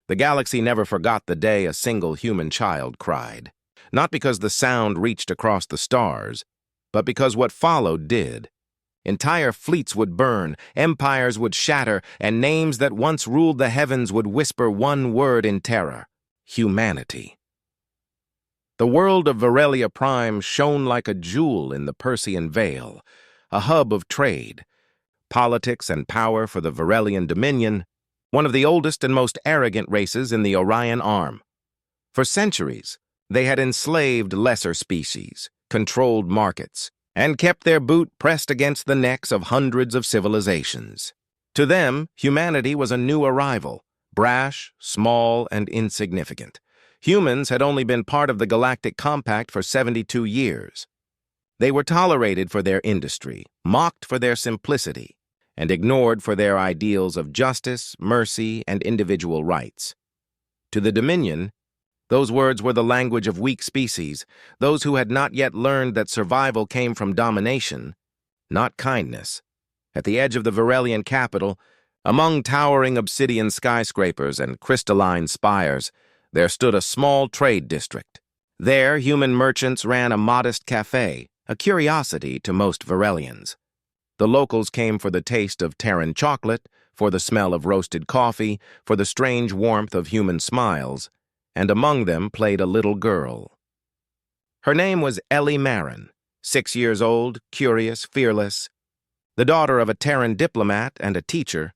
The galaxy never forgot the day a single human child cried. Not because the sound reached across the stars, but because what followed did. Entire fleets would burn, empires would shatter, and names that once ruled the heavens would whisper one word in terror: humanity. The world of Varelia Prime shone like a jewel in the Persean Veil, a hub of trade, politics, and power for the Varelian Dominion, one of the oldest and most arrogant races in the Orion Arm. For centuries, they had enslaved lesser species, controlled markets, and kept their boot pressed against the necks of hundreds of civilizations. To them, humanity was a new arrival, brash, small, and insignificant. Humans had only been part of the Galactic Compact for 72 years. They were tolerated for their industry, mocked for their simplicity, and ignored for their ideals of justice, mercy, and individual rights. To the Dominion, those words were the language of weak species, those who had not yet learned that survival came from domination, not kindness. At the edge of the Varelian capital, among towering obsidian skyscrapers and crystalline spires, there stood a small trade district. There, human merchants ran a modest cafe, a curiosity to most Varelians. The locals came for the taste of Terran chocolate, for the smell of roasted coffee, for the strange warmth of human smiles, and among them played a little girl. Her name was Ellie Marin, 6 years old, curious, fearless. The daughter of a Terran diplomat and a teacher,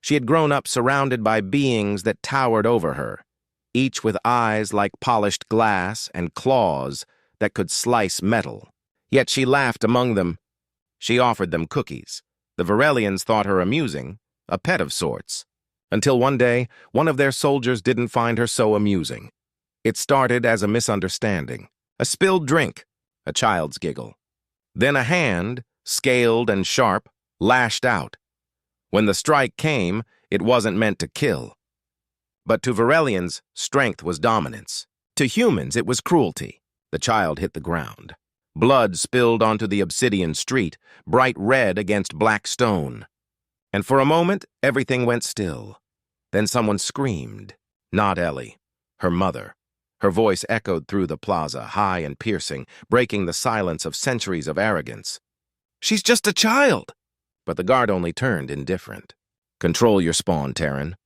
she had grown up surrounded by beings that towered over her, each with eyes like polished glass and claws that could slice metal. Yet she laughed among them. She offered them cookies. The Varelians thought her amusing, a pet of sorts, until one day, one of their soldiers didn't find her so amusing. It started as a misunderstanding, a spilled drink, a child's giggle. Then a hand, scaled and sharp, lashed out. When the strike came, it wasn't meant to kill. But to Varelians, strength was dominance. To humans, it was cruelty. The child hit the ground. Blood spilled onto the obsidian street, bright red against black stone. And for a moment, everything went still. Then someone screamed. Not Ellie, her mother. Her voice echoed through the plaza, high and piercing, breaking the silence of centuries of arrogance. "She's just a child!" But the guard only turned indifferent. "Control your spawn, Terran."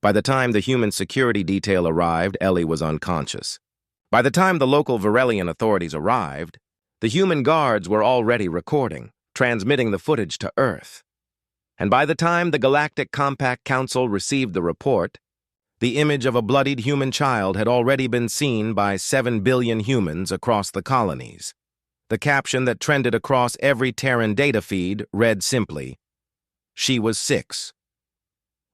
By the time the human security detail arrived, Ellie was unconscious. By the time the local Varelian authorities arrived, the human guards were already recording, transmitting the footage to Earth. And by the time the Galactic Compact Council received the report, the image of a bloodied human child had already been seen by 7 billion humans across the colonies. The caption that trended across every Terran data feed read simply, "She was 6."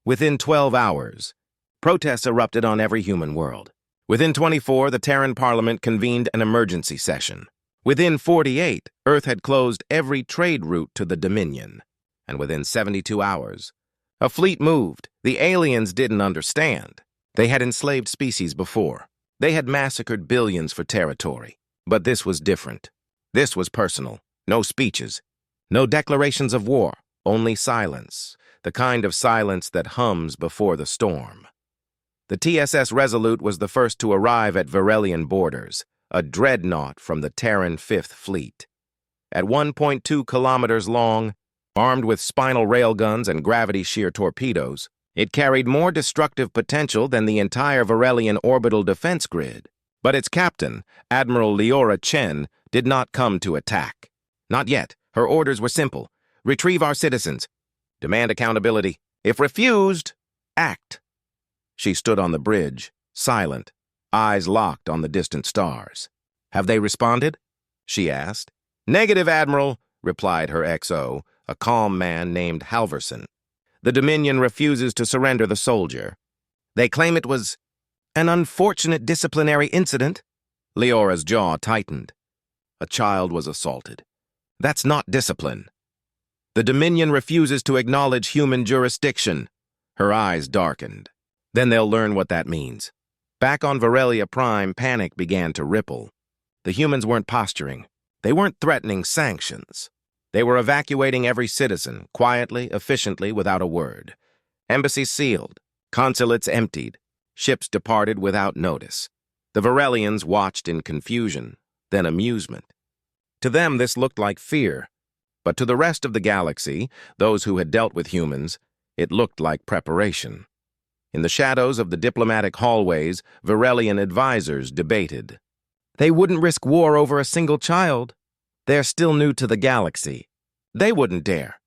Within 12 hours, protests erupted on every human world. Within 24, the Terran Parliament convened an emergency session. Within 48, Earth had closed every trade route to the Dominion. And within 72 hours, a fleet moved. The aliens didn't understand. They had enslaved species before. They had massacred billions for territory. But this was different. This was personal. No speeches. No declarations of war. Only silence. The kind of silence that hums before the storm. The TSS Resolute was the first to arrive at Varelian borders, a dreadnought from the Terran Fifth Fleet. At 1.2 kilometers long, armed with spinal railguns and gravity-shear torpedoes, it carried more destructive potential than the entire Varelian orbital defense grid. But its captain, Admiral Leora Chen, did not come to attack. Not yet. Her orders were simple. Retrieve our citizens. Demand accountability. If refused, act. She stood on the bridge, silent, eyes locked on the distant stars. "Have they responded?" she asked. "Negative, Admiral," replied her XO, a calm man named Halverson. "The Dominion refuses to surrender the soldier. They claim it was an unfortunate disciplinary incident." Leora's jaw tightened. A child was assaulted. That's not discipline. The Dominion refuses to acknowledge human jurisdiction. Her eyes darkened. Then they'll learn what that means. Back on Varelia Prime, panic began to ripple. The humans weren't posturing. They weren't threatening sanctions. They were evacuating every citizen, quietly, efficiently, without a word. Embassies sealed. Consulates emptied. Ships departed without notice. The Varelians watched in confusion, then amusement. To them, this looked like fear. But to the rest of the galaxy, those who had dealt with humans, it looked like preparation. In the shadows of the diplomatic hallways, Varelian advisors debated. They wouldn't risk war over a single child. They're still new to the galaxy. They wouldn't dare.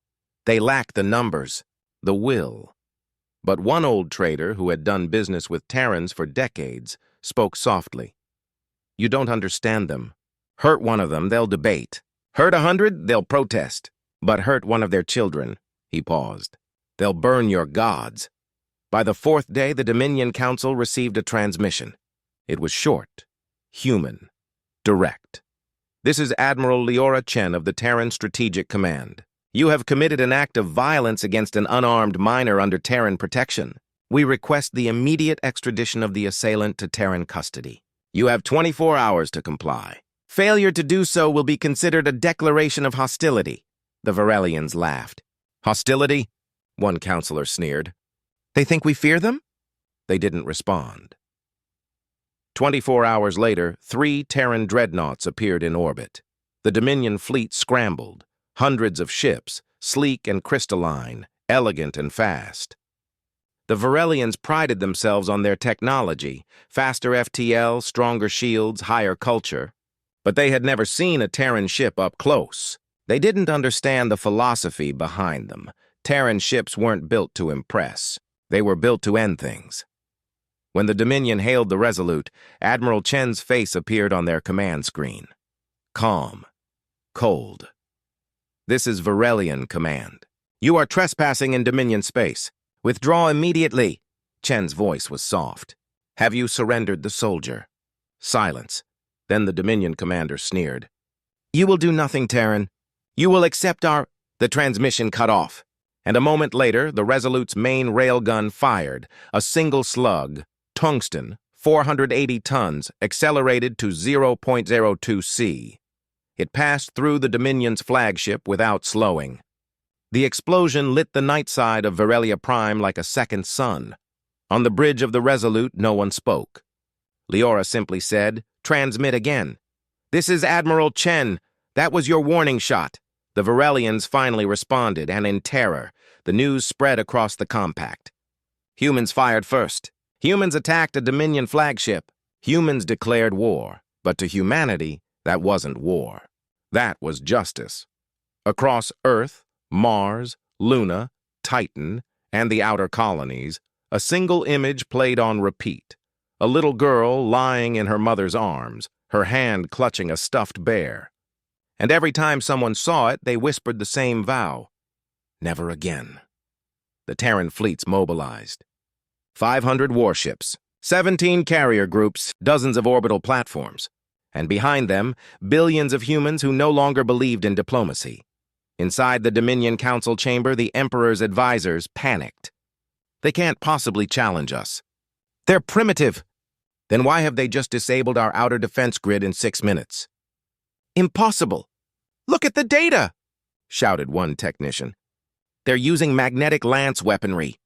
They lack the numbers, the will. But one old trader who had done business with Terrans for decades spoke softly. You don't understand them. Hurt one of them, they'll debate. Hurt 100, they'll protest. But hurt one of their children, he paused. They'll burn your gods. By the fourth day, the Dominion Council received a transmission. It was short, human, direct. This is Admiral Leora Chen of the Terran Strategic Command. You have committed an act of violence against an unarmed miner under Terran protection. We request the immediate extradition of the assailant to Terran custody. You have 24 hours to comply. Failure to do so will be considered a declaration of hostility. The Varelians laughed. Hostility? One counselor sneered. They think we fear them? They didn't respond. 24 hours later, 3 Terran dreadnoughts appeared in orbit. The Dominion fleet scrambled. Hundreds of ships, sleek and crystalline, elegant and fast. The Varelians prided themselves on their technology, faster FTL, stronger shields, higher culture. But they had never seen a Terran ship up close. They didn't understand the philosophy behind them. Terran ships weren't built to impress. They were built to end things. When the Dominion hailed the Resolute, Admiral Chen's face appeared on their command screen. Calm. Cold. This is Varelian command. You are trespassing in Dominion space. Withdraw immediately. Chen's voice was soft. Have you surrendered the soldier? Silence. Then the Dominion commander sneered. You will do nothing, Terran. You will accept our... The transmission cut off. And a moment later, the Resolute's main railgun fired. A single slug, tungsten, 480 tons, accelerated to 0.02 C. It passed through the Dominion's flagship without slowing. The explosion lit the night side of Varelia Prime like a second sun. On the bridge of the Resolute, no one spoke. Leora simply said, Transmit again. This is Admiral Chen. That was your warning shot. The Varelians finally responded, and in terror, the news spread across the compact. Humans fired first. Humans attacked a Dominion flagship. Humans declared war. But to humanity, that wasn't war. That was justice. Across Earth, Mars, Luna, Titan, and the outer colonies, a single image played on repeat. A little girl lying in her mother's arms, her hand clutching a stuffed bear. And every time someone saw it, they whispered the same vow. Never again. The Terran fleets mobilized. 500 warships, 17 carrier groups, dozens of orbital platforms. And behind them, billions of humans who no longer believed in diplomacy. Inside the Dominion Council chamber, the Emperor's advisors panicked. They can't possibly challenge us. They're primitive. Then why have they just disabled our outer defense grid in 6 minutes? Impossible. Look at the data, shouted one technician. They're using magnetic lance weaponry.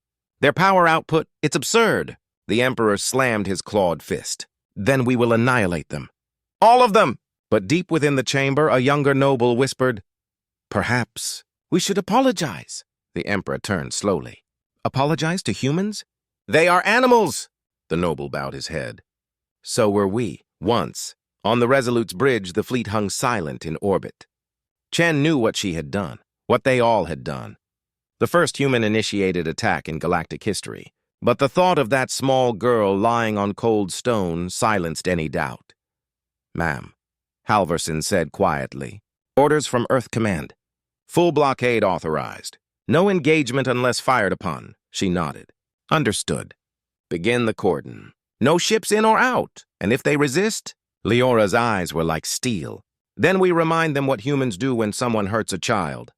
Their power output, it's absurd. The Emperor slammed his clawed fist. Then we will annihilate them. All of them! But deep within the chamber, a younger noble whispered, Perhaps we should apologize. The Emperor turned slowly. Apologize to humans? They are animals! The noble bowed his head. So were we, once. On the Resolute's bridge, the fleet hung silent in orbit. Chen knew what she had done, what they all had done. The first human-initiated attack in galactic history. But the thought of that small girl lying on cold stone silenced any doubt. Ma'am, Halverson said quietly. Orders from Earth Command. Full blockade authorized. No engagement unless fired upon. She nodded. Understood. Begin the cordon. No ships in or out. And if they resist? Leora's eyes were like steel. Then we remind them what humans do when someone hurts a child.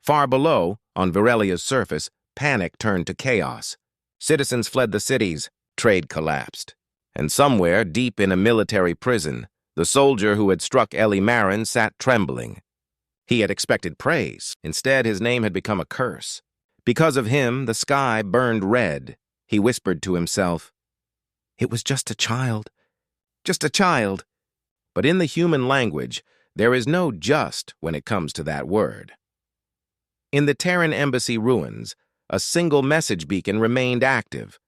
Far below, on Varelia's surface, panic turned to chaos. Citizens fled the cities. Trade collapsed. And somewhere, deep in a military prison, the soldier who had struck Ellie Marin sat trembling. He had expected praise. Instead, his name had become a curse. Because of him, the sky burned red. He whispered to himself, It was just a child. Just a child. But in the human language, there is no just when it comes to that word. In the Terran embassy ruins, a single message beacon remained active.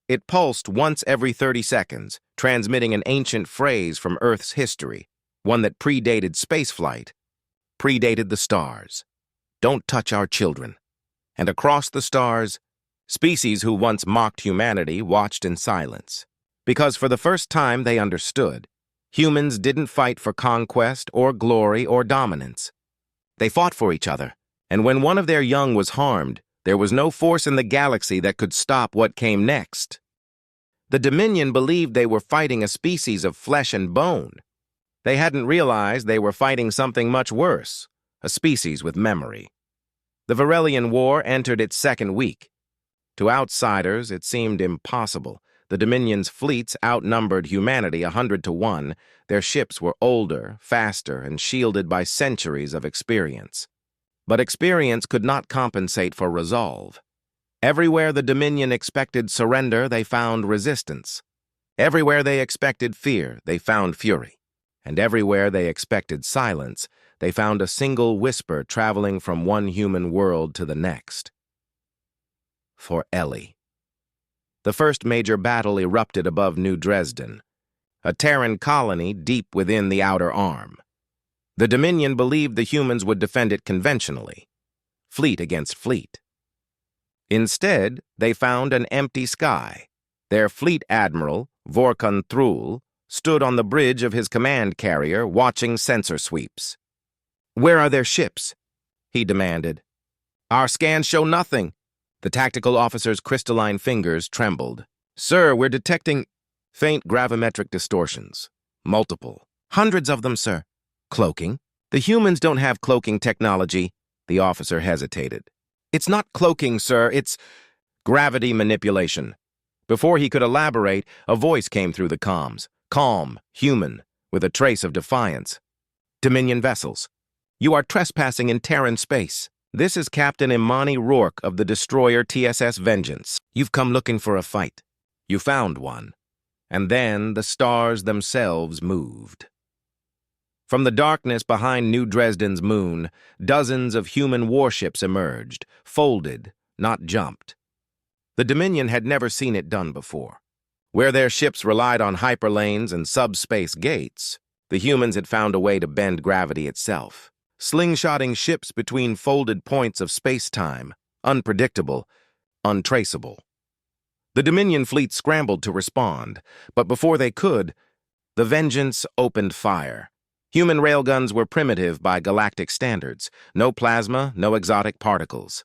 It pulsed once every 30 seconds, transmitting an ancient phrase from Earth's history, one that predated spaceflight, predated the stars. Don't touch our children. And across the stars, species who once mocked humanity watched in silence. Because for the first time they understood, humans didn't fight for conquest or glory or dominance. They fought for each other, and when one of their young was harmed, there was no force in the galaxy that could stop what came next. The Dominion believed they were fighting a species of flesh and bone. They hadn't realized they were fighting something much worse, a species with memory. The Varelian War entered its second week. To outsiders, it seemed impossible. The Dominion's fleets outnumbered humanity 100 to 1. Their ships were older, faster, and shielded by centuries of experience. But experience could not compensate for resolve. Everywhere the Dominion expected surrender, they found resistance. Everywhere they expected fear, they found fury. And everywhere they expected silence, they found a single whisper traveling from one human world to the next. For Ellie. The first major battle erupted above New Dresden, a Terran colony deep within the Outer Arm. The Dominion believed the humans would defend it conventionally, fleet against fleet. Instead, they found an empty sky. Their fleet admiral, Vorkon Thruul, stood on the bridge of his command carrier watching sensor sweeps. "Where are their ships?" he demanded. "Our scans show nothing." The tactical officer's crystalline fingers trembled. "Sir, we're detecting faint gravimetric distortions. Multiple. Hundreds of them, sir." "Cloaking? The humans don't have cloaking technology." The officer hesitated. "It's not cloaking, sir. It's gravity manipulation." Before he could elaborate, a voice came through the comms. Calm, human, with a trace of defiance. "Dominion vessels. You are trespassing in Terran space. This is Captain Imani Rourke of the destroyer TSS Vengeance. You've come looking for a fight. You found one. And then the stars themselves moved. From the darkness behind New Dresden's moon, dozens of human warships emerged, folded, not jumped. The Dominion had never seen it done before. Where their ships relied on hyperlanes and subspace gates, the humans had found a way to bend gravity itself, slingshotting ships between folded points of space-time, unpredictable, untraceable. The Dominion fleet scrambled to respond, but before they could, the Vengeance opened fire. Human railguns were primitive by galactic standards. No plasma, no exotic particles.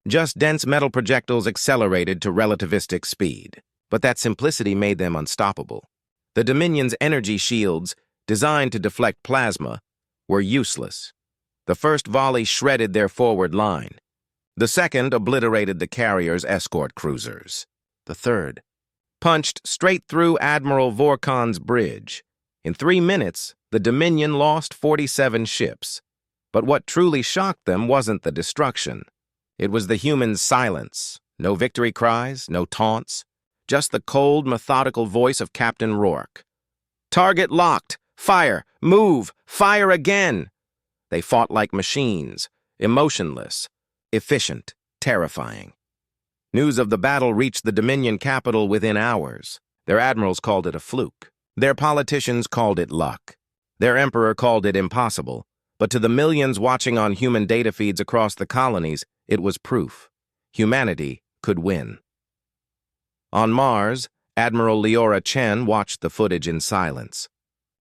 Just dense metal projectiles accelerated to relativistic speed. But that simplicity made them unstoppable. The Dominion's energy shields, designed to deflect plasma, were useless. The first volley shredded their forward line. The second obliterated the carrier's escort cruisers. The third punched straight through Admiral Vorkon's bridge. In 3 minutes, the Dominion lost 47 ships. But what truly shocked them wasn't the destruction. It was the humans' silence. No victory cries, no taunts. Just the cold, methodical voice of Captain Rourke. "Target locked! Fire! Move! Fire again!" They fought like machines, emotionless, efficient, terrifying. News of the battle reached the Dominion capital within hours. Their admirals called it a fluke. Their politicians called it luck. Their emperor called it impossible. But to the millions watching on human data feeds across the colonies, it was proof. Humanity could win. On Mars, Admiral Leora Chen watched the footage in silence.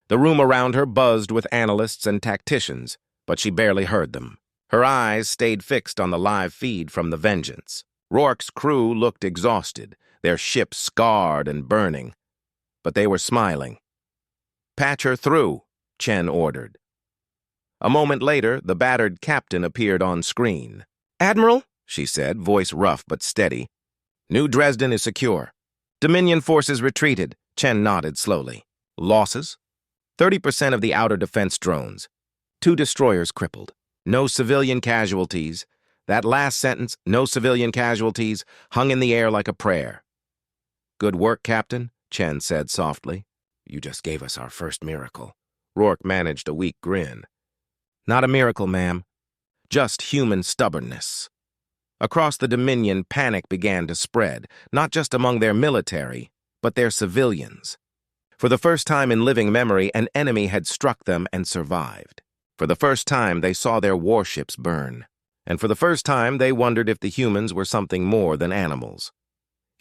The room around her buzzed with analysts and tacticians, but she barely heard them. Her eyes stayed fixed on the live feed from the Vengeance. Rourke's crew looked exhausted, their ship scarred and burning. But they were smiling. "Patch her through," Chen ordered. A moment later, the battered captain appeared on screen. "Admiral," she said, voice rough but steady. "New Dresden is secure. Dominion forces retreated." Chen nodded slowly. "Losses? 30% of the outer defense drones. 2 destroyers crippled. No civilian casualties." That last sentence, "no civilian casualties," hung in the air like a prayer. "Good work, Captain," Chen said softly. You just gave us our first miracle. Rourke managed a weak grin. Not a miracle, ma'am. Just human stubbornness. Across the Dominion, panic began to spread, not just among their military, but their civilians. For the first time in living memory, an enemy had struck them and survived. For the first time, they saw their warships burn. And for the first time, they wondered if the humans were something more than animals.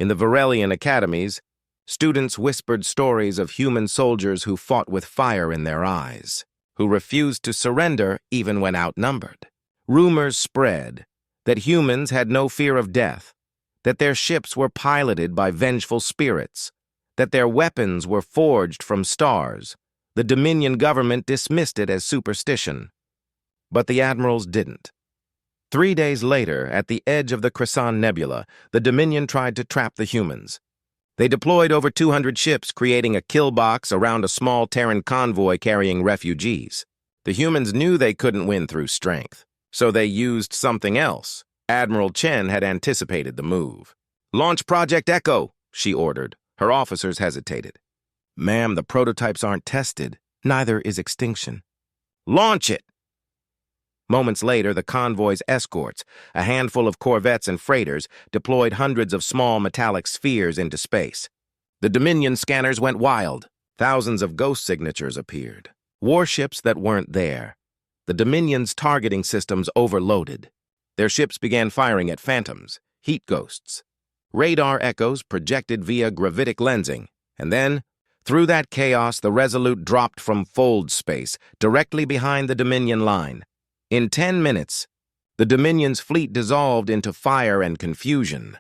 In the Varelian academies, students whispered stories of human soldiers who fought with fire in their eyes, who refused to surrender even when outnumbered. Rumors spread that humans had no fear of death, that their ships were piloted by vengeful spirits, that their weapons were forged from stars. The Dominion government dismissed it as superstition. But the admirals didn't. 3 days later, at the edge of the Crescent Nebula, the Dominion tried to trap the humans. They deployed over 200 ships, creating a kill box around a small Terran convoy carrying refugees. The humans knew they couldn't win through strength, so they used something else. Admiral Chen had anticipated the move. "Launch Project Echo," she ordered. Her officers hesitated. "Ma'am, the prototypes aren't tested. Neither is extinction." "Launch it!" Moments later, the convoy's escorts, a handful of corvettes and freighters, deployed hundreds of small metallic spheres into space. The Dominion scanners went wild. Thousands of ghost signatures appeared. Warships that weren't there. The Dominion's targeting systems overloaded. Their ships began firing at phantoms, heat ghosts. Radar echoes projected via gravitic lensing. And then, through that chaos, the Resolute dropped from fold space, directly behind the Dominion line. In 10 minutes, the Dominion's fleet dissolved into fire and confusion.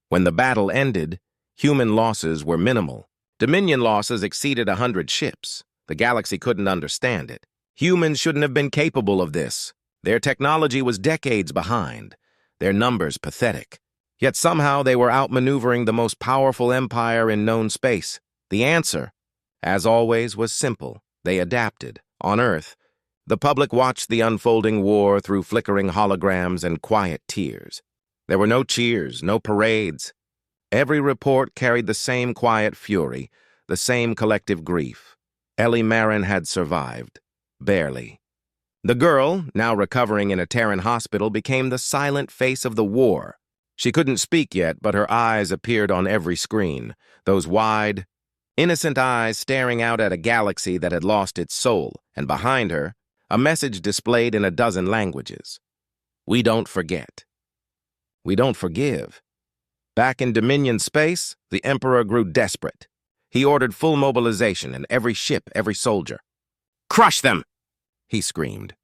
When the battle ended, human losses were minimal. Dominion losses exceeded 100 ships. The galaxy couldn't understand it. Humans shouldn't have been capable of this. Their technology was decades behind, their numbers pathetic. Yet somehow they were outmaneuvering the most powerful empire in known space. The answer, as always, was simple. They adapted. On Earth, the public watched the unfolding war through flickering holograms and quiet tears. There were no cheers, no parades. Every report carried the same quiet fury, the same collective grief. Ellie Marin had survived. Barely. The girl, now recovering in a Terran hospital, became the silent face of the war. She couldn't speak yet, but her eyes appeared on every screen, those wide, innocent eyes staring out at a galaxy that had lost its soul, and behind her, a message displayed in a dozen languages. We don't forget. We don't forgive. Back in Dominion space, the Emperor grew desperate. He ordered full mobilization in every ship, every soldier. "Crush them!" he screamed.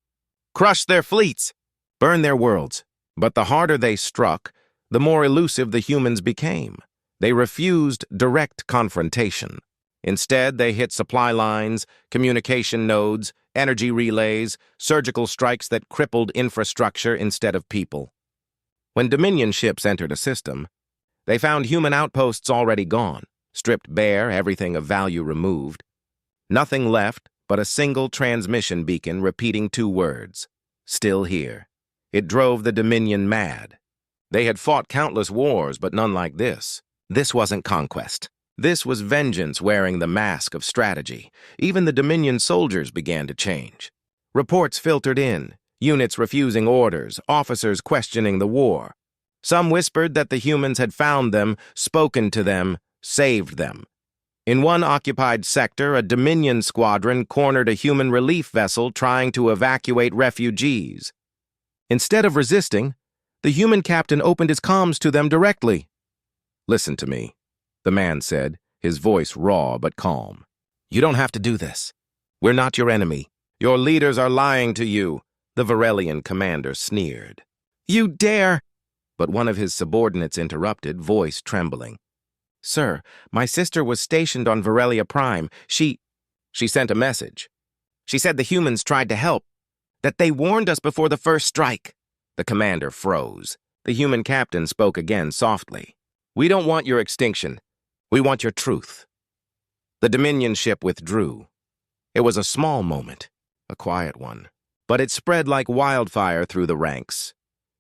"Crush their fleets! Burn their worlds!" But the harder they struck, the more elusive the humans became. They refused direct confrontation. Instead, they hit supply lines, communication nodes, energy relays, surgical strikes that crippled infrastructure instead of people. When Dominion ships entered a system, they found human outposts already gone, stripped bare, everything of value removed. Nothing left but a single transmission beacon repeating 2 words, "Still here." It drove the Dominion mad. They had fought countless wars, but none like this. This wasn't conquest. This was vengeance wearing the mask of strategy. Even the Dominion soldiers began to change. Reports filtered in, units refusing orders, officers questioning the war. Some whispered that the humans had found them, spoken to them, saved them. In one occupied sector, a Dominion squadron cornered a human relief vessel trying to evacuate refugees. Instead of resisting, the human captain opened his comms to them directly. "Listen to me," the man said, his voice raw but calm. "You don't have to do this. We're not your enemy. Your leaders are lying to you," the Varelian commander sneered. "You dare!" But one of his subordinates interrupted, voice trembling. "Sir, my sister was stationed on Varelia Prime. She sent a message. She said the humans tried to help, that they warned us before the first strike." The commander froze. The human captain spoke again softly. "We don't want your extinction. We want your truth." The Dominion ship withdrew. It was a small moment, a quiet one, but it spread like wildfire through the ranks.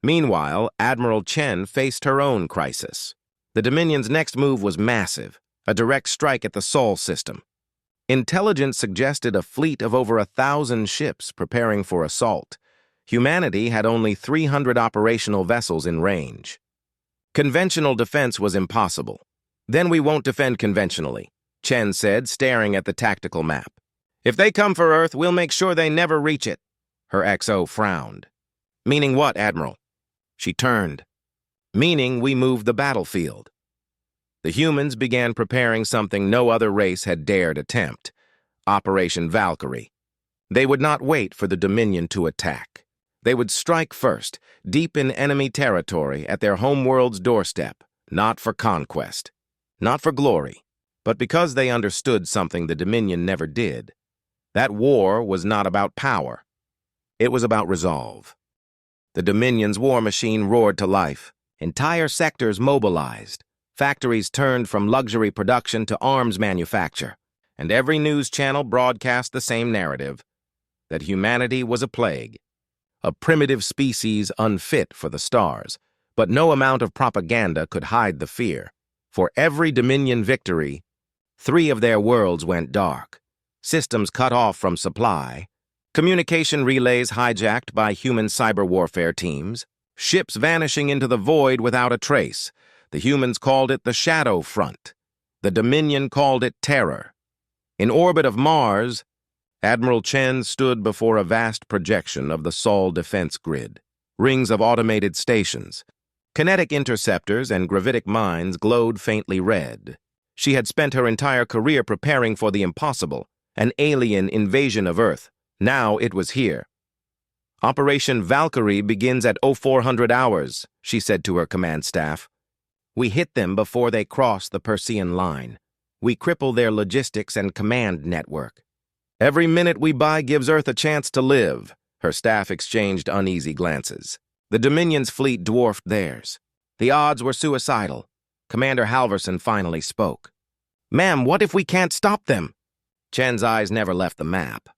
Meanwhile, Admiral Chen faced her own crisis. The Dominion's next move was massive. a direct strike at the Sol system. Intelligence suggested a fleet of over 1,000 ships preparing for assault. Humanity had only 300 operational vessels in range. Conventional defense was impossible. Then we won't defend conventionally, Chen said, staring at the tactical map. If they come for Earth, we'll make sure they never reach it. Her XO frowned. Meaning what, Admiral? She turned. Meaning we moved the battlefield. The humans began preparing something no other race had dared attempt, Operation Valkyrie. They would not wait for the Dominion to attack. They would strike first, deep in enemy territory at their homeworld's doorstep, not for conquest, not for glory, but because they understood something the Dominion never did. That war was not about power. It was about resolve. The Dominion's war machine roared to life. Entire sectors mobilized. Factories turned from luxury production to arms manufacture, and every news channel broadcast the same narrative, that humanity was a plague, a primitive species unfit for the stars. But no amount of propaganda could hide the fear. For every Dominion victory, 3 of their worlds went dark, systems cut off from supply, communication relays hijacked by human cyber warfare teams, ships vanishing into the void without a trace. The humans called it the Shadow Front. The Dominion called it terror. In orbit of Mars, Admiral Chen stood before a vast projection of the Sol defense grid. Rings of automated stations. Kinetic interceptors and gravitic mines glowed faintly red. She had spent her entire career preparing for the impossible, an alien invasion of Earth. Now it was here. Operation Valkyrie begins at 0400 hours, she said to her command staff. We hit them before they cross the Persean line. We cripple their logistics and command network. Every minute we buy gives Earth a chance to live. Her staff exchanged uneasy glances. The Dominion's fleet dwarfed theirs. The odds were suicidal. Commander Halverson finally spoke. Ma'am, what if we can't stop them? Chen's eyes never left the map.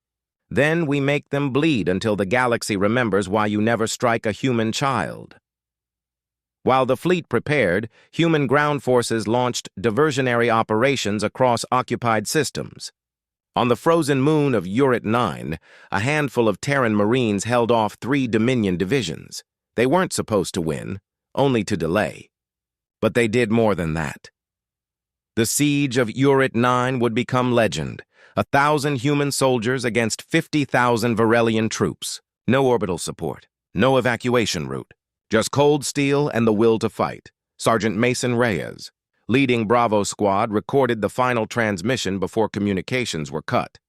Then we make them bleed until the galaxy remembers why you never strike a human child. While the fleet prepared, human ground forces launched diversionary operations across occupied systems. On the frozen moon of Urit 9, a handful of Terran Marines held off 3 Dominion divisions. They weren't supposed to win, only to delay. But they did more than that. The siege of Urit 9 would become legend. 1,000 human soldiers against 50,000 Varelian troops. No orbital support, no evacuation route. Just cold steel and the will to fight. Sergeant Mason Reyes, leading Bravo Squad, recorded the final transmission before communications were cut.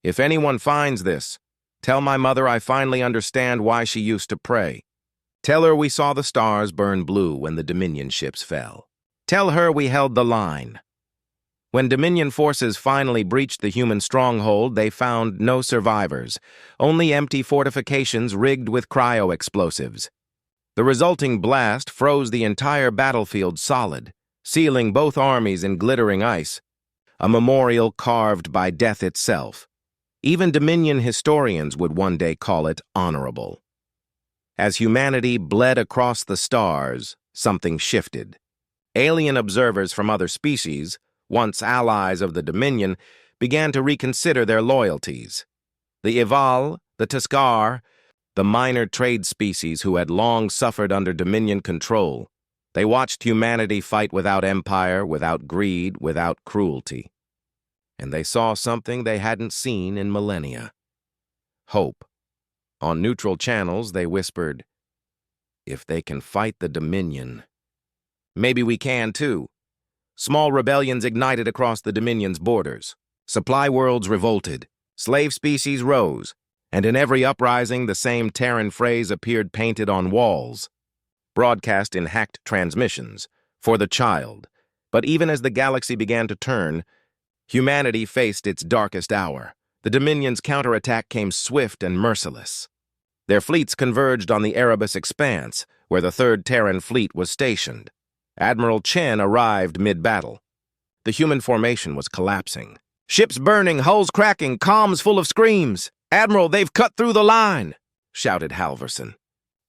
If anyone finds this, tell my mother I finally understand why she used to pray. Tell her we saw the stars burn blue when the Dominion ships fell. Tell her we held the line. When Dominion forces finally breached the human stronghold, they found no survivors, only empty fortifications rigged with cryo-explosives. The resulting blast froze the entire battlefield solid, sealing both armies in glittering ice, a memorial carved by death itself. Even Dominion historians would one day call it honorable. As humanity bled across the stars, something shifted. Alien observers from other species, once allies of the Dominion, began to reconsider their loyalties. The Ival, the Tuscar, the minor trade species who had long suffered under Dominion control, they watched humanity fight without empire, without greed, without cruelty. And they saw something they hadn't seen in millennia. Hope. On neutral channels, they whispered, if they can fight the Dominion, maybe we can too. Small rebellions ignited across the Dominion's borders. Supply worlds revolted. Slave species rose. And in every uprising, the same Terran phrase appeared painted on walls, broadcast in hacked transmissions, for the child. But even as the galaxy began to turn, humanity faced its darkest hour. The Dominion's counterattack came swift and merciless. Their fleets converged on the Erebus Expanse, where the 3rd Terran Fleet was stationed. Admiral Chen arrived mid-battle. The human formation was collapsing. Ships burning, hulls cracking, comms full of screams. Admiral, they've cut through the line, shouted Halverson.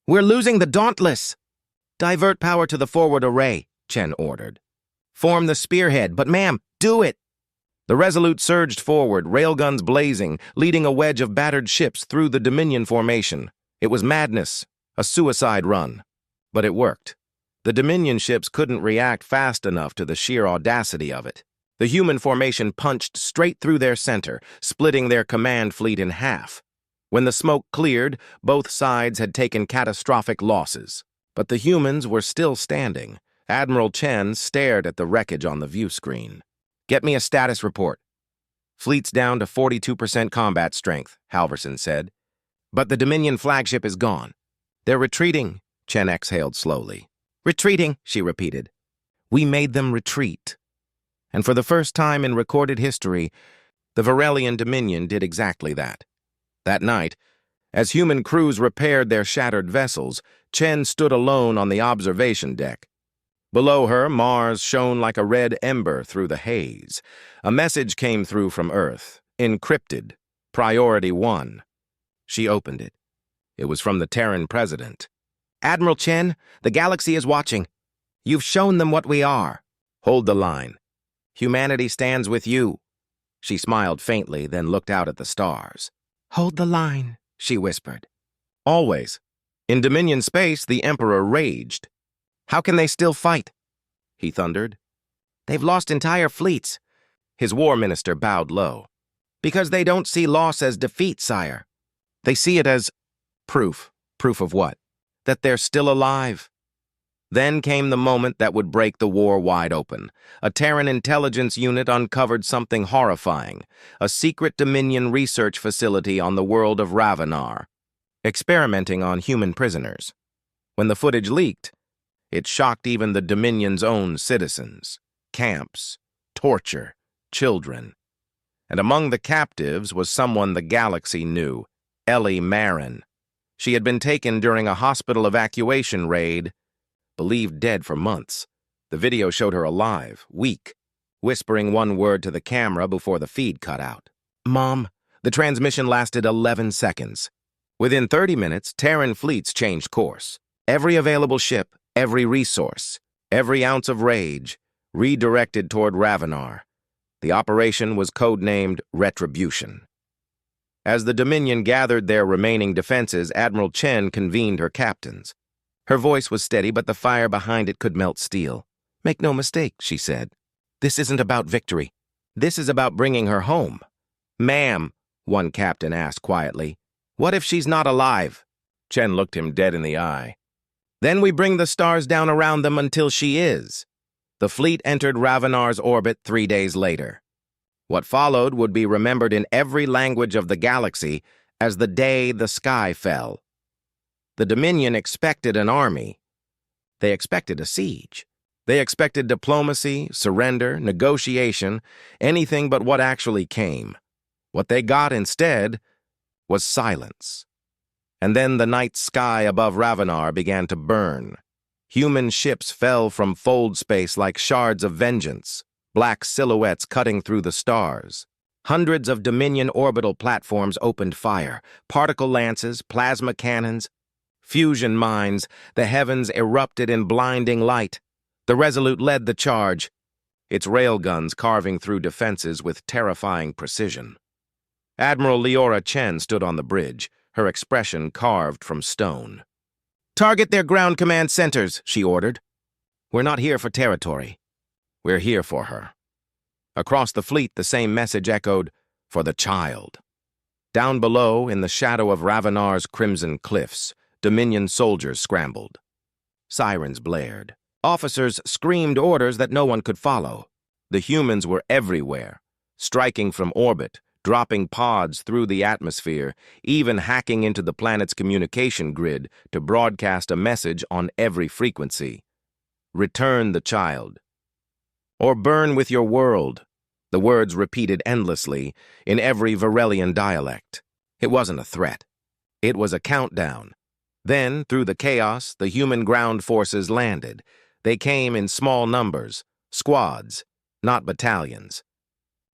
We're losing the Dauntless. Divert power to the forward array, Chen ordered. Form the spearhead, but ma'am, do it! The Resolute surged forward, railguns blazing, leading a wedge of battered ships through the Dominion formation. It was madness, a suicide run. But it worked. The Dominion ships couldn't react fast enough to the sheer audacity of it. The human formation punched straight through their center, splitting their command fleet in half. When the smoke cleared, both sides had taken catastrophic losses. But the humans were still standing. Admiral Chen stared at the wreckage on the view screen. "Get me a status report." "Fleet's down to 42% combat strength," Halverson said. "But the Dominion flagship is gone." "They're retreating," Chen exhaled slowly. "Retreating," she repeated. "We made them retreat." And for the first time in recorded history, the Varelian Dominion did exactly that. That night, as human crews repaired their shattered vessels, Chen stood alone on the observation deck. Below her, Mars shone like a red ember through the haze. A message came through from Earth, encrypted, Priority 1. She opened it. It was from the Terran president. "Admiral Chen, the galaxy is watching. You've shown them what we are. Hold the line. Humanity stands with you." She smiled faintly, then looked out at the stars. "Hold the line," she whispered. "Always." In Dominion space, the Emperor raged. "How can they still fight?" he thundered. "They've lost entire fleets." His war minister bowed low. "Because they don't see loss as defeat, sire. They see it as proof. Proof of what? That they're still alive." Then came the moment that would break the war wide open. A Terran intelligence unit uncovered something horrifying, a secret Dominion research facility on the world of Ravenar, experimenting on human prisoners. When the footage leaked, it shocked even the Dominion's own citizens. Camps, torture, children. And among the captives was someone the galaxy knew, Ellie Marin. She had been taken during a hospital evacuation raid, believed dead for months. The video showed her alive, weak, whispering one word to the camera before the feed cut out. "Mom." The transmission lasted 11 seconds. Within 30 minutes, Terran fleets changed course. Every available ship, every resource, every ounce of rage, redirected toward Ravenar. The operation was codenamed Retribution. As the Dominion gathered their remaining defenses, Admiral Chen convened her captains. Her voice was steady, but the fire behind it could melt steel. "Make no mistake," she said. "This isn't about victory. This is about bringing her home." "Ma'am," one captain asked quietly, "what if she's not alive?" Chen looked him dead in the eye. "Then we bring the stars down around them until she is." The fleet entered Ravenar's orbit 3 days later. What followed would be remembered in every language of the galaxy as the day the sky fell. The Dominion expected an army. They expected a siege. They expected diplomacy, surrender, negotiation, anything but what actually came. What they got instead was silence. And then the night sky above Ravenar began to burn. Human ships fell from fold space like shards of vengeance, black silhouettes cutting through the stars. Hundreds of Dominion orbital platforms opened fire, particle lances, plasma cannons, fusion mines. The heavens erupted in blinding light. The Resolute led the charge, its railguns carving through defenses with terrifying precision. Admiral Leora Chen stood on the bridge, her expression carved from stone. "Target their ground command centers," she ordered. "We're not here for territory. We're here for her." Across the fleet, the same message echoed, "For the child." Down below, in the shadow of Ravenar's crimson cliffs, Dominion soldiers scrambled. Sirens blared. Officers screamed orders that no one could follow. The humans were everywhere, striking from orbit, dropping pods through the atmosphere, even hacking into the planet's communication grid to broadcast a message on every frequency. "Return the child." Or "burn with your world," the words repeated endlessly in every Varelian dialect. It wasn't a threat. It was a countdown. Then, through the chaos, the human ground forces landed. They came in small numbers, squads, not battalions.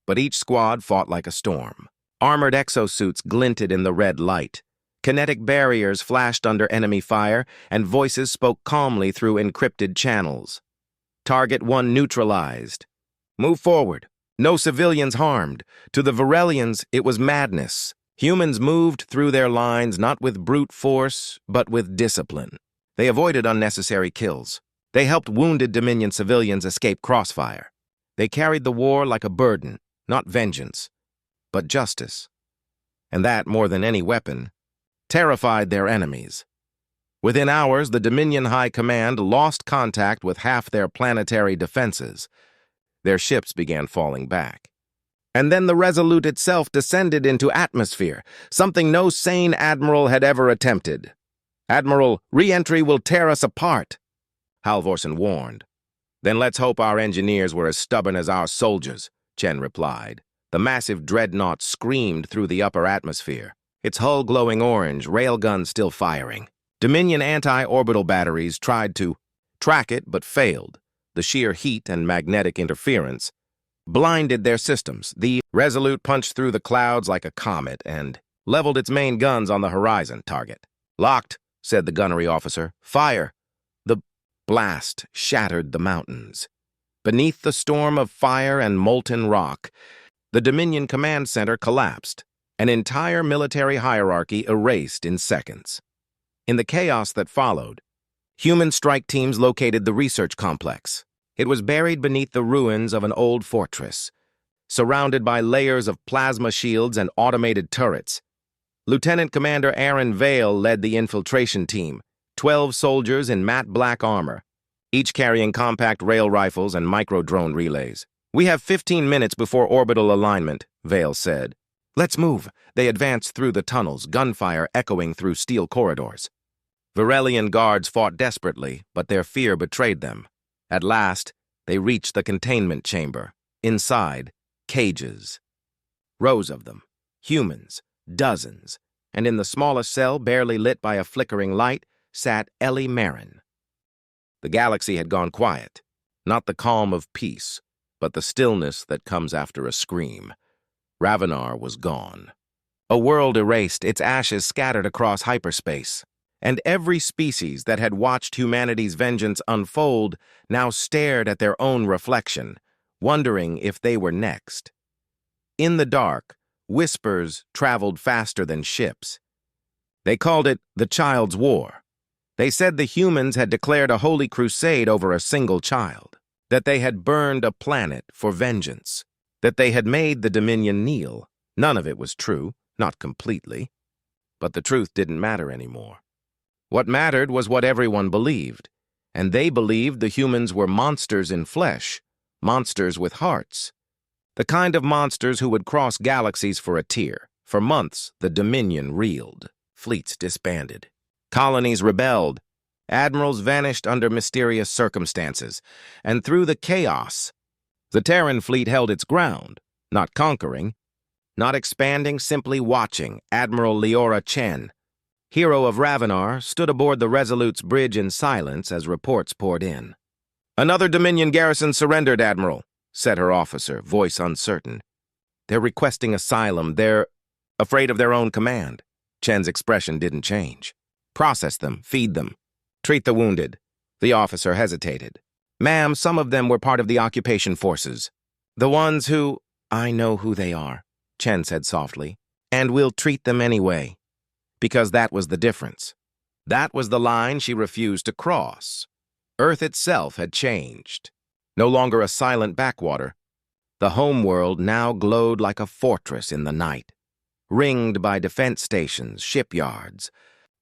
But each squad fought like a storm. Armored exosuits glinted in the red light. Kinetic barriers flashed under enemy fire, and voices spoke calmly through encrypted channels. Target 1 neutralized. Move forward. No civilians harmed. To the Varelians, it was madness. Humans moved through their lines not with brute force, but with discipline. They avoided unnecessary kills. They helped wounded Dominion civilians escape crossfire. They carried the war like a burden, not vengeance, but justice. And that, more than any weapon, terrified their enemies. Within hours, the Dominion High Command lost contact with half their planetary defenses. Their ships began falling back. And then the Resolute itself descended into atmosphere, something no sane admiral had ever attempted. "Admiral, re-entry will tear us apart," Halvorsen warned. "Then let's hope our engineers were as stubborn as our soldiers," Chen replied. The massive dreadnought screamed through the upper atmosphere, its hull glowing orange, railguns still firing. Dominion anti-orbital batteries tried to track it but failed. The sheer heat and magnetic interference blinded their systems. The Resolute punched through the clouds like a comet and leveled its main guns on the horizon target. "Locked," said the gunnery officer. "Fire!" The blast shattered the mountains. Beneath the storm of fire and molten rock, the Dominion Command Center collapsed, an entire military hierarchy erased in seconds. In the chaos that followed, human strike teams located the research complex. It was buried beneath the ruins of an old fortress, surrounded by layers of plasma shields and automated turrets. Lieutenant Commander Aaron Vale led the infiltration team, 12 soldiers in matte black armor, each carrying compact rail rifles and micro-drone relays. "We have 15 minutes before orbital alignment," Vale said. "Let's move." They advanced through the tunnels, gunfire echoing through steel corridors. Varelian guards fought desperately, but their fear betrayed them. At last, they reached the containment chamber. Inside, cages. Rows of them. Humans. Dozens. And in the smallest cell, barely lit by a flickering light, sat Ellie Marin. The galaxy had gone quiet. Not the calm of peace, but the stillness that comes after a scream. Ravenar was gone. A world erased, its ashes scattered across hyperspace. And every species that had watched humanity's vengeance unfold now stared at their own reflection, wondering if they were next. In the dark, whispers traveled faster than ships. They called it the Child's War. They said the humans had declared a holy crusade over a single child, that they had burned a planet for vengeance, that they had made the Dominion kneel. None of it was true, not completely. But the truth didn't matter anymore. What mattered was what everyone believed, and they believed the humans were monsters in flesh, monsters with hearts. The kind of monsters who would cross galaxies for a tear. For months, the Dominion reeled. Fleets disbanded. Colonies rebelled. Admirals vanished under mysterious circumstances. And through the chaos, the Terran fleet held its ground, not conquering, not expanding, simply watching. Admiral Leora Chen, hero of Ravenar, stood aboard the Resolute's bridge in silence as reports poured in. "Another Dominion garrison surrendered, Admiral," said her officer, voice uncertain. "They're requesting asylum. They're afraid of their own command." Chen's expression didn't change. "Process them, feed them, treat the wounded." The officer hesitated. "Ma'am, some of them were part of the occupation forces. The ones who—" "I know who they are," Chen said softly, "and we'll treat them anyway." Because that was the difference. That was the line she refused to cross. Earth itself had changed. No longer a silent backwater. The homeworld now glowed like a fortress in the night, ringed by defense stations, shipyards,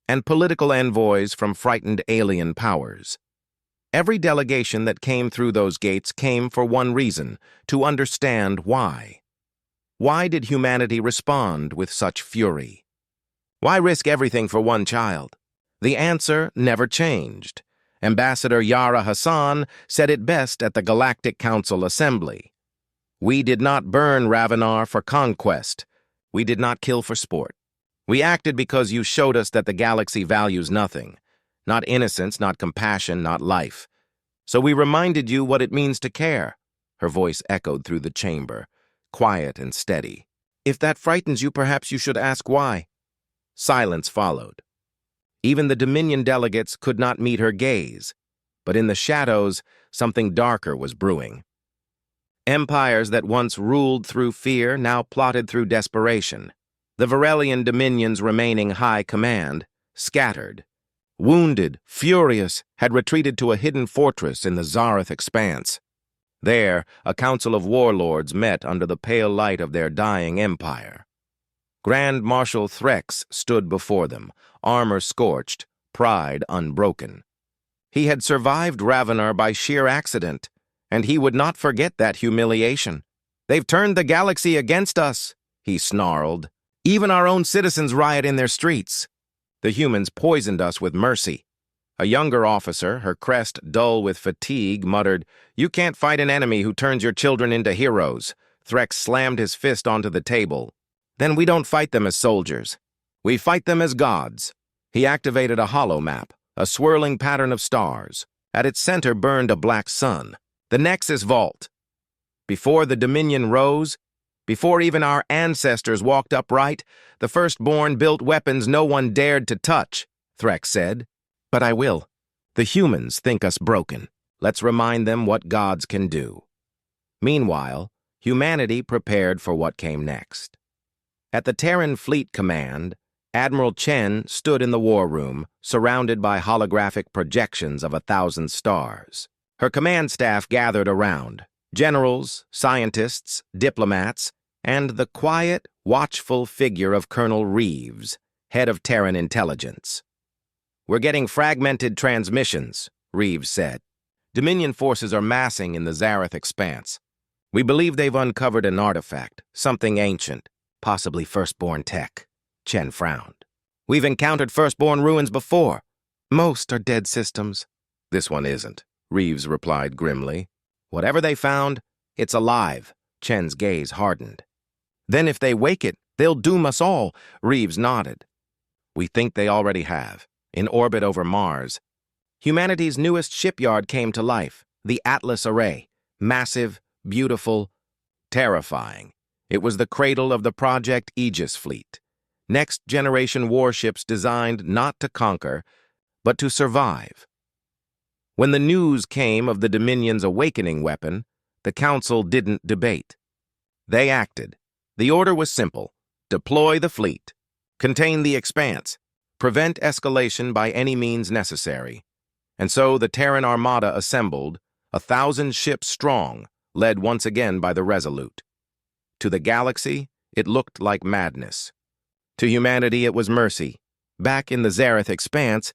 and political envoys from frightened alien powers. Every delegation that came through those gates came for one reason: to understand why. Why did humanity respond with such fury? Why risk everything for one child? The answer never changed. Ambassador Yara Hassan said it best at the Galactic Council Assembly. "We did not burn Ravenar for conquest. We did not kill for sport. We acted because you showed us that the galaxy values nothing. Not innocence, not compassion, not life. So we reminded you what it means to care." Her voice echoed through the chamber, quiet and steady. "If that frightens you, perhaps you should ask why." Silence followed. Even the Dominion delegates could not meet her gaze, but in the shadows, Something darker was brewing. Empires that once ruled through fear now plotted through desperation. The Varelian dominions remaining high command, scattered. Wounded, furious, had retreated to a hidden fortress in the Zareth expanse. There, a council of warlords met under the pale light of their dying empire. Grand Marshal Threx stood before them, armor scorched, pride unbroken. He had survived Ravenar by sheer accident, and he would not forget that humiliation. "They've turned the galaxy against us," he snarled. "Even our own citizens riot in their streets. The humans poisoned us with mercy." A younger officer, her crest dull with fatigue, muttered, "You can't fight an enemy who turns your children into heroes." Threx slammed his fist onto the table. "Then we don't fight them as soldiers. We fight them as gods." He activated a holo map, a swirling pattern of stars. At its center burned a black sun, the Nexus Vault. Before the Dominion rose, before even our ancestors walked upright, the Firstborn built weapons no one dared to touch, Threx said. "But I will. The humans think us broken. Let's remind them what gods can do." Meanwhile, humanity prepared for what came next. At the Terran Fleet Command, Admiral Chen stood in the war room, surrounded by holographic projections of 1,000 stars. Her command staff gathered around, generals, scientists, diplomats, and the quiet, watchful figure of Colonel Reeves, head of Terran intelligence. "We're getting fragmented transmissions," Reeves said. "Dominion forces are massing in the Zareth expanse. We believe they've uncovered an artifact, something ancient, possibly Firstborn tech." Chen frowned. "We've encountered Firstborn ruins before. Most are dead systems." "This one isn't," Reeves replied grimly. "Whatever they found, it's alive." Chen's gaze hardened. "Then if they wake it, they'll doom us all," Reeves nodded. "We think they already have, in orbit over Mars. Humanity's newest shipyard came to life, the Atlas Array. Massive, beautiful, terrifying. It was the cradle of the Project Aegis fleet. Next-generation warships designed not to conquer, but to survive. When the news came of the Dominion's awakening weapon, the Council didn't debate. They acted. The order was simple: deploy the fleet, contain the expanse, prevent escalation by any means necessary. And so the Terran Armada assembled, 1,000 ships strong, led once again by the Resolute. To the galaxy, it looked like madness. To humanity, it was mercy. Back in the Zareth expanse,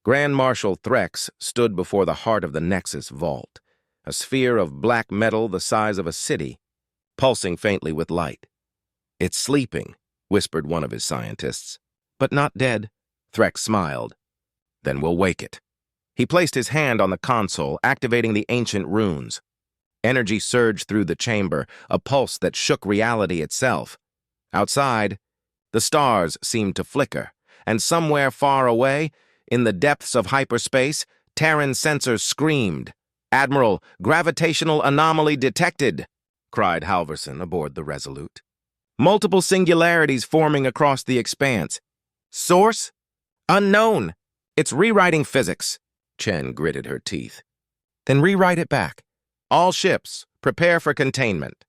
Grand Marshal Threx stood before the heart of the Nexus Vault, a sphere of black metal the size of a city, pulsing faintly with light. "It's sleeping," whispered one of his scientists. "But not dead," Threx smiled. "Then we'll wake it." He placed his hand on the console, activating the ancient runes. Energy surged through the chamber, a pulse that shook reality itself. Outside, the stars seemed to flicker, and somewhere far away, in the depths of hyperspace, Terran sensors screamed. "Admiral, gravitational anomaly detected!" cried Halverson aboard the Resolute. "Multiple singularities forming across the expanse. Source? Unknown. It's rewriting physics." Chen gritted her teeth. "Then rewrite it back. All ships, prepare for containment."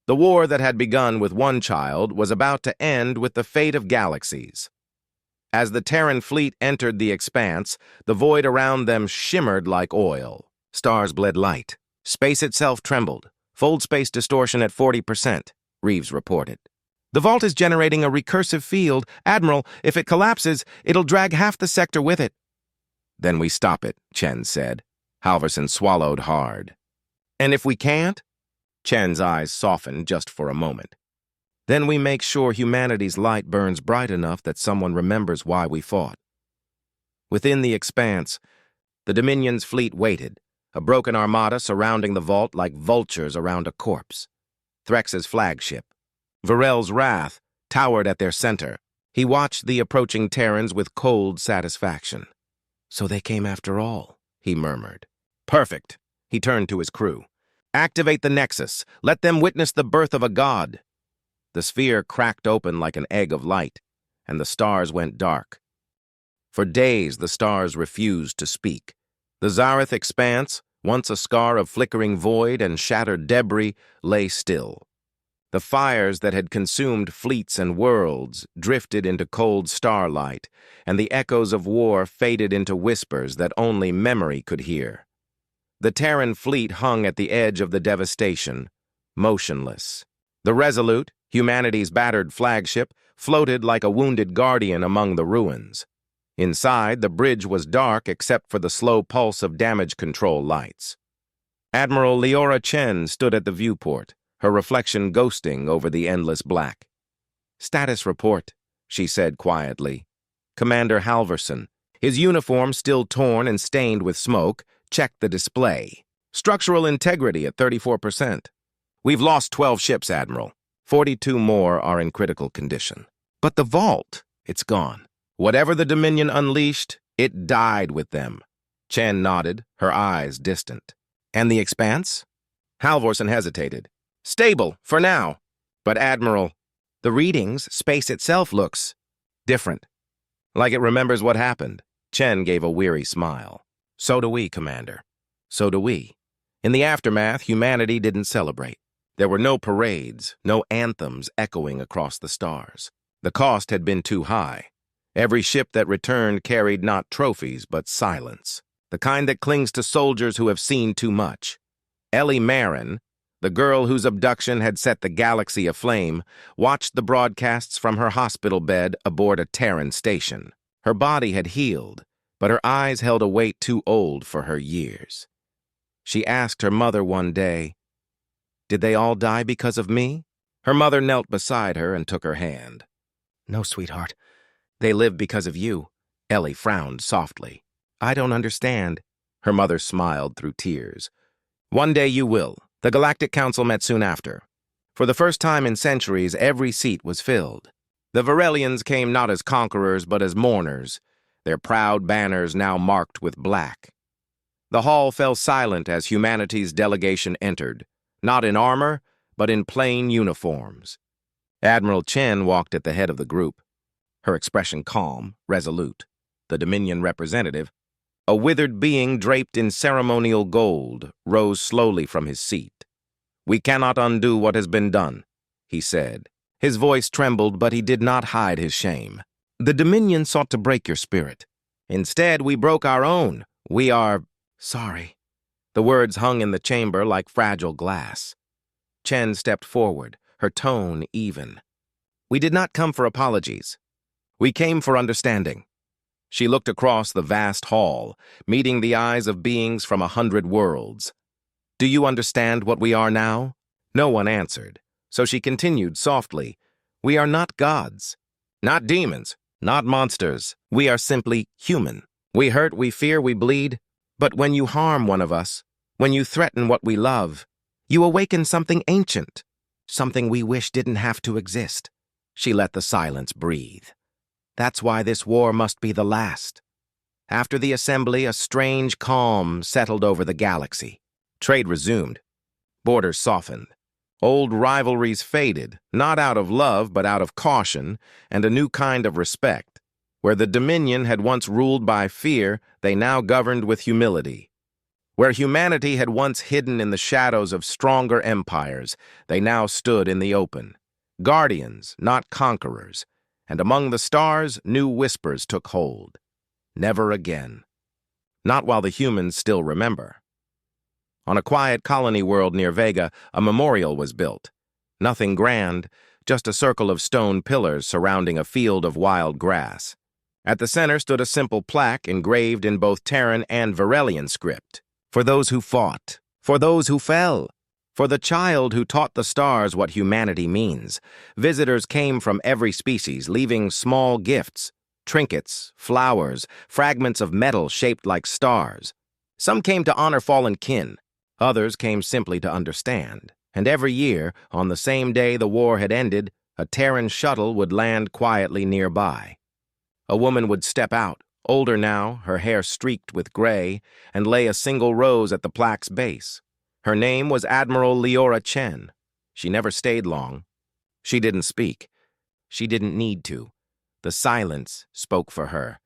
The war that had begun with one child was about to end with the fate of galaxies. As the Terran fleet entered the expanse, the void around them shimmered like oil. Stars bled light. Space itself trembled. Fold space distortion at 40%, Reeves reported. "The vault is generating a recursive field. Admiral, if it collapses, it'll drag half the sector with it." "Then we stop it," Chen said. Halverson swallowed hard. "And if we can't?" Chen's eyes softened just for a moment. "Then we make sure humanity's light burns bright enough that someone remembers why we fought." Within the expanse, the Dominion's fleet waited, a broken armada surrounding the vault like vultures around a corpse. Threx's flagship, Varel's Wrath, towered at their center. He watched the approaching Terrans with cold satisfaction. "So they came after all," he murmured. "Perfect." He turned to his crew. "Activate the Nexus. Let them witness the birth of a god." The sphere cracked open like an egg of light, and the stars went dark. For days, the stars refused to speak. The Zareth expanse, once a scar of flickering void and shattered debris, lay still. The fires that had consumed fleets and worlds drifted into cold starlight, and the echoes of war faded into whispers that only memory could hear. The Terran fleet hung at the edge of the devastation, motionless. The Resolute, humanity's battered flagship, floated like a wounded guardian among the ruins. Inside, the bridge was dark except for the slow pulse of damage control lights. Admiral Leora Chen stood at the viewport, her reflection ghosting over the endless black. "Status report," she said quietly. Commander Halverson, his uniform still torn and stained with smoke, checked the display. "Structural integrity at 34%. We've lost 12 ships, Admiral. 42 more are in critical condition. But the vault, it's gone. Whatever the Dominion unleashed, it died with them." Chen nodded, her eyes distant. "And the Expanse?" Halvorsen hesitated. "Stable, for now. But Admiral, the readings, space itself looks different. Like it remembers what happened." Chen gave a weary smile. "So do we, Commander. So do we." In the aftermath, humanity didn't celebrate. There were no parades, no anthems echoing across the stars. The cost had been too high. Every ship that returned carried not trophies, but silence. The kind that clings to soldiers who have seen too much. Ellie Marin, the girl whose abduction had set the galaxy aflame, watched the broadcasts from her hospital bed aboard a Terran station. Her body had healed, but her eyes held a weight too old for her years. She asked her mother one day, "Did they all die because of me?" Her mother knelt beside her and took her hand. "No, sweetheart. They live because of you." Ellie frowned softly. "I don't understand." Her mother smiled through tears. "One day you will." The Galactic Council met soon after. For the first time in centuries, every seat was filled. The Varelians came not as conquerors, but as mourners, their proud banners now marked with black. The hall fell silent as humanity's delegation entered, not in armor, but in plain uniforms. Admiral Chen walked at the head of the group, her expression calm, resolute. The Dominion representative, a withered being draped in ceremonial gold, rose slowly from his seat. "We cannot undo what has been done," he said. His voice trembled, but he did not hide his shame. "The Dominion sought to break your spirit. Instead, we broke our own. We are sorry." The words hung in the chamber like fragile glass. Chen stepped forward, her tone even. "We did not come for apologies. We came for understanding." She looked across the vast hall, meeting the eyes of beings from 100 worlds. "Do you understand what we are now?" No one answered, so she continued softly, "We are not gods, not demons, not monsters. We are simply human. We hurt, we fear, we bleed, but when you harm one of us, when you threaten what we love, you awaken something ancient, something we wish didn't have to exist." She let the silence breathe. "That's why this war must be the last." After the assembly, a strange calm settled over the galaxy. Trade resumed. Borders softened. Old rivalries faded, not out of love, but out of caution and a new kind of respect. Where the Dominion had once ruled by fear, they now governed with humility. Where humanity had once hidden in the shadows of stronger empires, they now stood in the open. Guardians, not conquerors. And among the stars, new whispers took hold. Never again. Not while the humans still remember. On a quiet colony world near Vega, a memorial was built. Nothing grand, just a circle of stone pillars surrounding a field of wild grass. At the center stood a simple plaque engraved in both Terran and Varelian script. "For those who fought, for those who fell, for the child who taught the stars what humanity means." Visitors came from every species, leaving small gifts, trinkets, flowers, fragments of metal shaped like stars. Some came to honor fallen kin. Others came simply to understand. And every year, on the same day the war had ended, a Terran shuttle would land quietly nearby. A woman would step out, older now, her hair streaked with gray, and lay a single rose at the plaque's base. Her name was Admiral Leora Chen. She never stayed long. She didn't speak. She didn't need to. The silence spoke for her.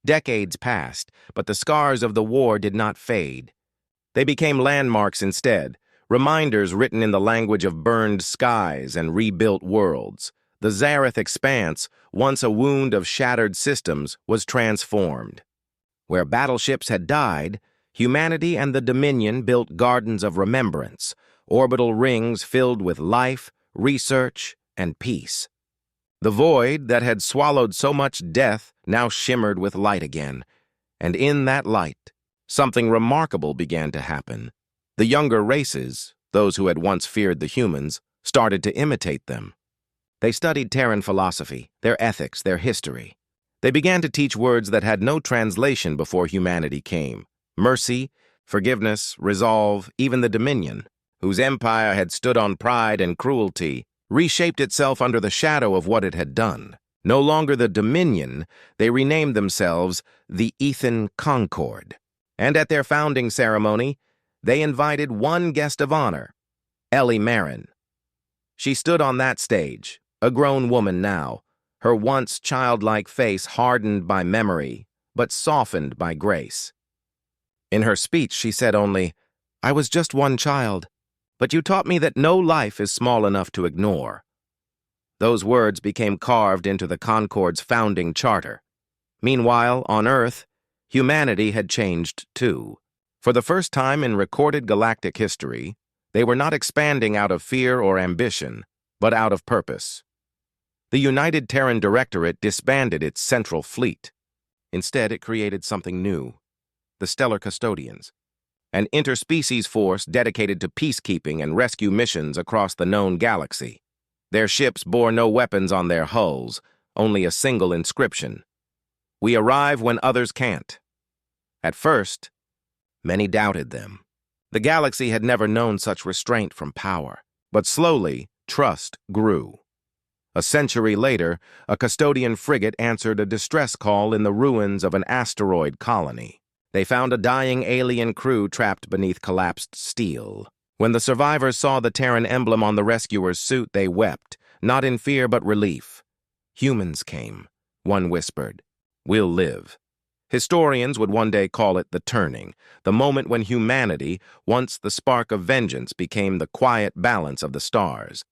Decades passed, but the scars of the war did not fade. They became landmarks instead, reminders written in the language of burned skies and rebuilt worlds. The Zareth Expanse, once a wound of shattered systems, was transformed. Where battleships had died, humanity and the Dominion built gardens of remembrance, orbital rings filled with life, research, and peace. The void that had swallowed so much death now shimmered with light again, and in that light, something remarkable began to happen. The younger races, those who had once feared the humans, started to imitate them. They studied Terran philosophy, their ethics, their history. They began to teach words that had no translation before humanity came. Mercy, forgiveness, resolve, even the Dominion, whose empire had stood on pride and cruelty, reshaped itself under the shadow of what it had done. No longer the Dominion, they renamed themselves the Ethan Concord. And at their founding ceremony, they invited one guest of honor, Ellie Merrin. She stood on that stage, a grown woman now, her once childlike face hardened by memory, but softened by grace. In her speech, she said only, "I was just one child, but you taught me that no life is small enough to ignore." Those words became carved into the Concord's founding charter. Meanwhile, on Earth, humanity had changed too. For the first time in recorded galactic history, they were not expanding out of fear or ambition, but out of purpose. The United Terran Directorate disbanded its central fleet. Instead, it created something new, the Stellar Custodians, an interspecies force dedicated to peacekeeping and rescue missions across the known galaxy. Their ships bore no weapons on their hulls, only a single inscription: "We arrive when others can't." At first, many doubted them. The galaxy had never known such restraint from power, but slowly, trust grew. A century later, a custodian frigate answered a distress call in the ruins of an asteroid colony. They found a dying alien crew trapped beneath collapsed steel. When the survivors saw the Terran emblem on the rescuer's suit, they wept, not in fear but relief. "Humans came," one whispered. "We'll live." Historians would one day call it the turning, the moment when humanity, once the spark of vengeance, became the quiet balance of the stars.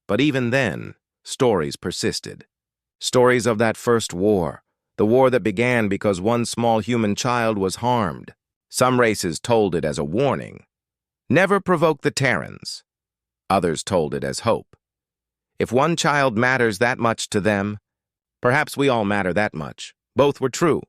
But even then, stories persisted. Stories of that first war, the war that began because one small human child was harmed. Some races told it as a warning. Never provoke the Terrans. Others told it as hope. If one child matters that much to them, perhaps we all matter that much. Both were true.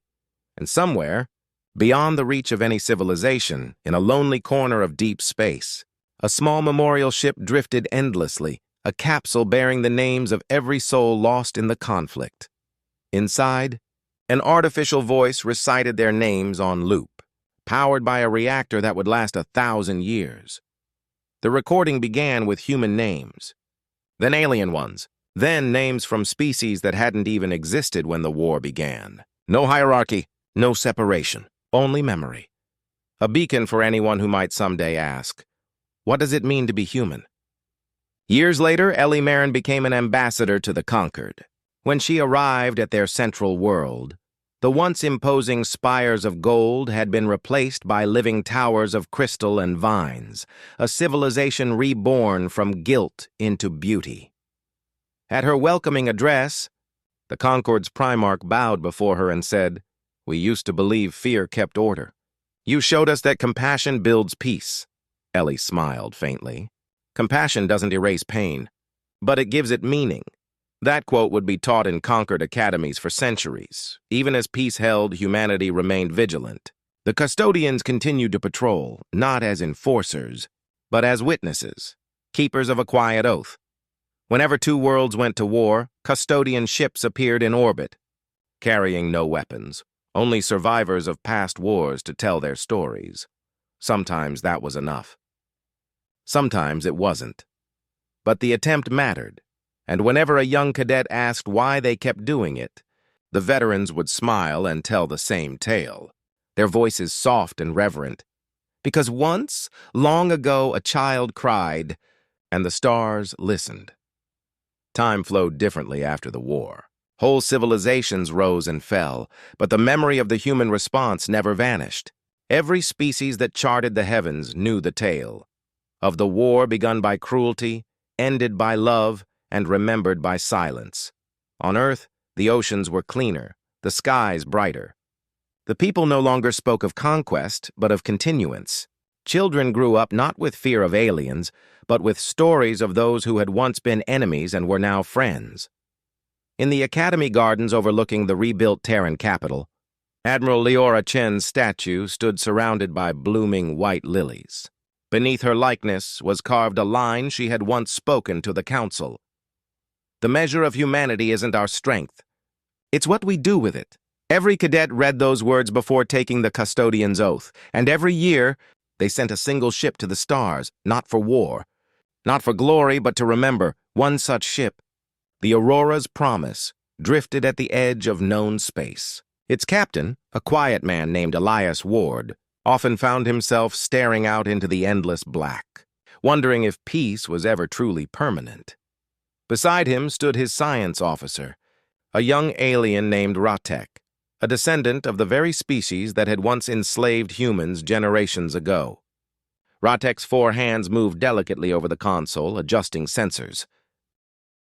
And somewhere, beyond the reach of any civilization, in a lonely corner of deep space, a small memorial ship drifted endlessly, a capsule bearing the names of every soul lost in the conflict. Inside, an artificial voice recited their names on loop, powered by a reactor that would last 1,000 years. The recording began with human names, then alien ones, then names from species that hadn't even existed when the war began. No hierarchy, no separation, only memory. A beacon for anyone who might someday ask, what does it mean to be human? Years later, Ellie Merrin became an ambassador to the Concord. When she arrived at their central world, the once imposing spires of gold had been replaced by living towers of crystal and vines, a civilization reborn from guilt into beauty. At her welcoming address, the Concord's Primarch bowed before her and said, "We used to believe fear kept order. You showed us that compassion builds peace." Ellie smiled faintly. "Compassion doesn't erase pain, but it gives it meaning." That quote would be taught in Concord academies for centuries. Even as peace held, humanity remained vigilant. The custodians continued to patrol, not as enforcers, but as witnesses, keepers of a quiet oath. Whenever two worlds went to war, custodian ships appeared in orbit, carrying no weapons, only survivors of past wars to tell their stories. Sometimes that was enough. Sometimes it wasn't. But the attempt mattered, and whenever a young cadet asked why they kept doing it, the veterans would smile and tell the same tale, their voices soft and reverent. Because once, long ago, a child cried, and the stars listened. Time flowed differently after the war. Whole civilizations rose and fell, but the memory of the human response never vanished. Every species that charted the heavens knew the tale of the war begun by cruelty, ended by love, and remembered by silence. On Earth, the oceans were cleaner, the skies brighter. The people no longer spoke of conquest, but of continuance. Children grew up not with fear of aliens, but with stories of those who had once been enemies and were now friends. In the Academy Gardens overlooking the rebuilt Terran capital, Admiral Leora Chen's statue stood surrounded by blooming white lilies. Beneath her likeness was carved a line she had once spoken to the Council. "The measure of humanity isn't our strength. It's what we do with it." Every cadet read those words before taking the custodian's oath, and every year they sent a single ship to the stars, not for war, not for glory, but to remember one such ship. The Aurora's Promise drifted at the edge of known space. Its captain, a quiet man named Elias Ward, often found himself staring out into the endless black, wondering if peace was ever truly permanent. Beside him stood his science officer, a young alien named Ratek, a descendant of the very species that had once enslaved humans generations ago. Ratek's 4 hands moved delicately over the console, adjusting sensors.